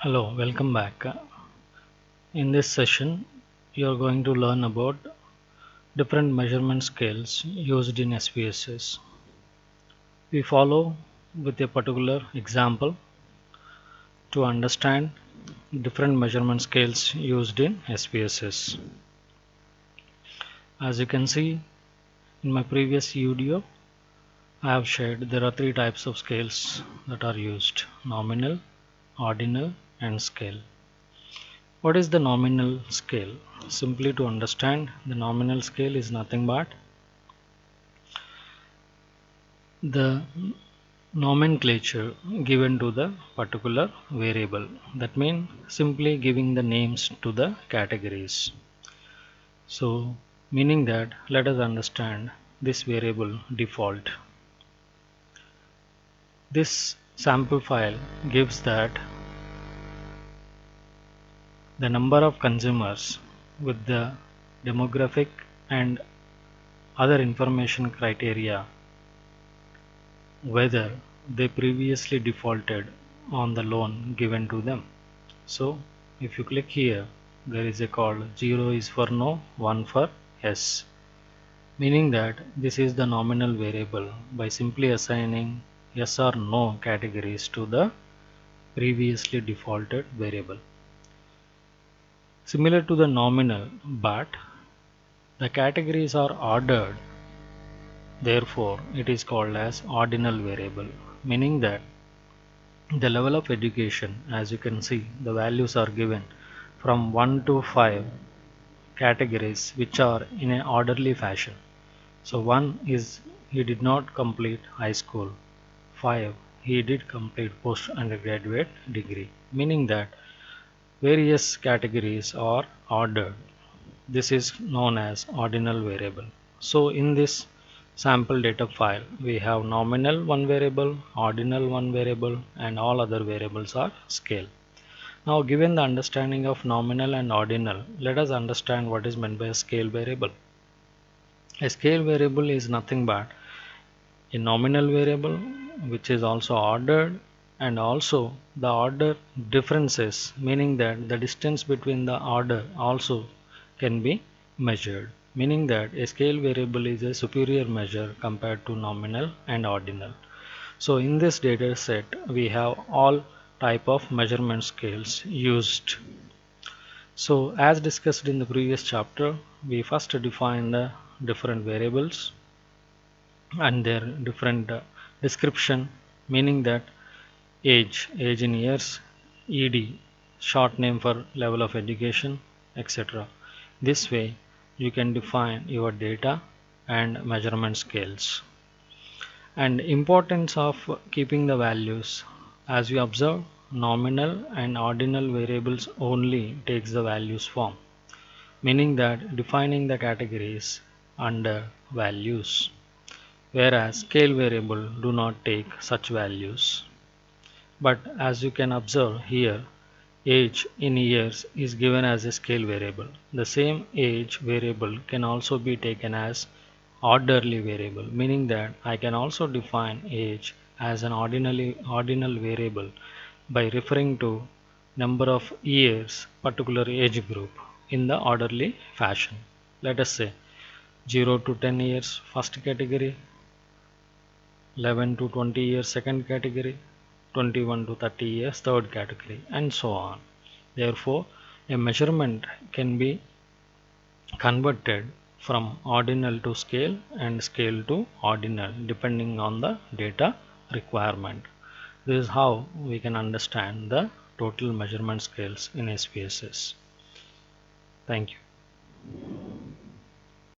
Hello, welcome back. In this session, you are going to learn about different measurement scales used in SPSS. We follow with a particular example to understand different measurement scales used in SPSS. As you can see in my previous video, I have shared there are three types of scales that are used: nominal, ordinal, and scale. What is the nominal scale? Simply to understand, the nominal scale is nothing but the nomenclature given to the particular variable. That means simply giving the names to the categories. So, meaning that let us understand this variable default. This sample file gives that the number of consumers with the demographic and other information criteria, whether they previously defaulted on the loan given to them. So if you click here, there is a call 0 is for no, 1 for yes, meaning that this is the nominal variable by simply assigning yes or no categories to the previously defaulted variable. Similar to the nominal, but the categories are ordered, therefore it is called as ordinal variable, meaning that the level of education, as you can see, the values are given from 1 to 5 categories which are in an orderly fashion. So 1 is he did not complete high school, 5 he did complete post undergraduate degree, meaning that various categories are ordered. This is known as ordinal variable. So in this sample data file, we have nominal one variable, ordinal one variable, and all other variables are scale. Now, given the understanding of nominal and ordinal, let us understand what is meant by a scale variable. A scale variable is nothing but a nominal variable which is also ordered, and also the order differences, meaning that the distance between the order also can be measured, meaning that a scale variable is a superior measure compared to nominal and ordinal. So in this data set we have all type of measurement scales used. So as discussed in the previous chapter, we first define the different variables and their different description, meaning that age in years, ed short name for level of education, etc. This way you can define your data and measurement scales. And importance of keeping the values: as we observe, nominal and ordinal variables only takes the values form, meaning that defining the categories under values, whereas scale variable do not take such values. But as you can observe here, age in years is given as a scale variable. The same age variable can also be taken as orderly variable, meaning that I can also define age as an ordinal variable by referring to number of years particular age group in the orderly fashion. Let us say 0 to 10 years first category, 11 to 20 years second category, 21 to 30 years third category, and so on. Therefore, a measurement can be converted from ordinal to scale and scale to ordinal depending on the data requirement. This is how we can understand the total measurement scales in SPSS. Thank you.